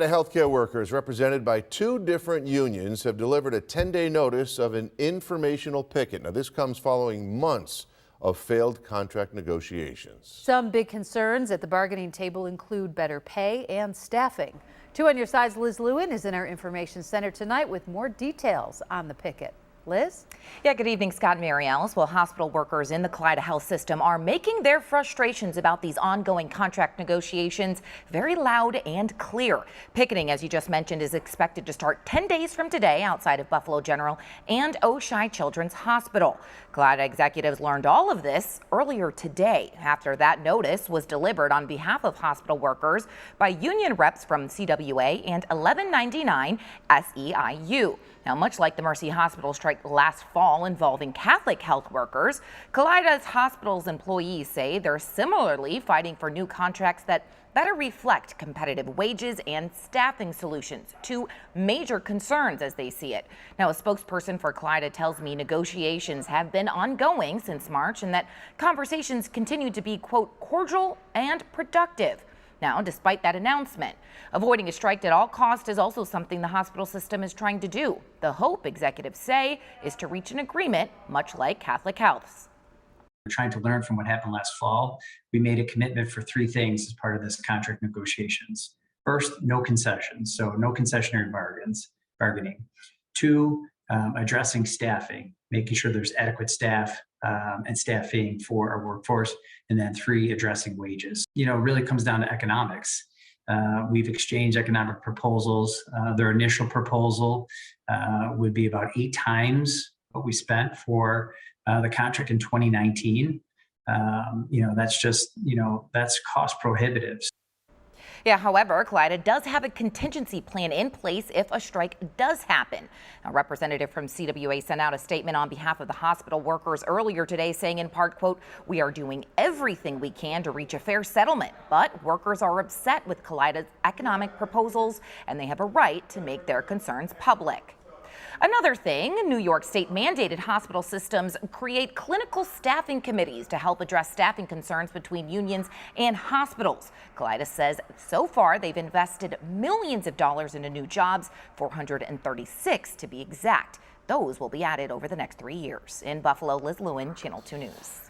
The healthcare workers, represented by two different unions, have delivered a 10-day notice of an informational picket. Now, this comes following months of failed contract negotiations. Some big concerns at the bargaining table include better pay and staffing. 2 on your side's Liz Lewin is in our information center tonight with more details on the picket. Liz? Yeah, good evening, Scott and Mary Alice. Well, hospital workers in the Kaleida Health system are making their frustrations about these ongoing contract negotiations very loud and clear. Picketing, as you just mentioned, is expected to start 10 days from today outside of Buffalo General and Oshai Children's Hospital. Kaleida executives learned all of this earlier today after that notice was delivered on behalf of hospital workers by union reps from CWA and 1199 SEIU. Now, much like the Mercy Hospital strike last fall involving Catholic health workers, Kaleida's hospital's employees say they're similarly fighting for new contracts that better reflect competitive wages and staffing solutions, two major concerns as they see it. Now, a spokesperson for Kaleida tells me negotiations have been ongoing since March and that conversations continue to be, quote, cordial and productive. Now, despite that announcement, avoiding a strike at all costs is also something the hospital system is trying to do. The hope, executives say, is to reach an agreement, much like Catholic Health's. We're trying to learn from what happened last fall. We made a commitment for 3 things as part of this contract negotiations. First, no concessions, so no concessionary bargaining. 2, addressing staffing, making sure there's adequate staff and staffing for our workforce. And then 3, addressing wages. You know, it really comes down to economics. We've exchanged economic proposals. Their initial proposal would be about 8 times what we spent for the contract in 2019. That's just, that's cost prohibitive. Yeah, however, Kaleida does have a contingency plan in place if a strike does happen. A representative from CWA sent out a statement on behalf of the hospital workers earlier today saying in part, quote, "We are doing everything we can to reach a fair settlement, but workers are upset with Kaleida's economic proposals and they have a right to make their concerns public." Another thing, New York State mandated hospital systems create clinical staffing committees to help address staffing concerns between unions and hospitals. Kaleida says so far they've invested millions of dollars into new jobs, 436 to be exact. Those will be added over the next 3 years. In Buffalo, Liz Lewin, Channel 2 News.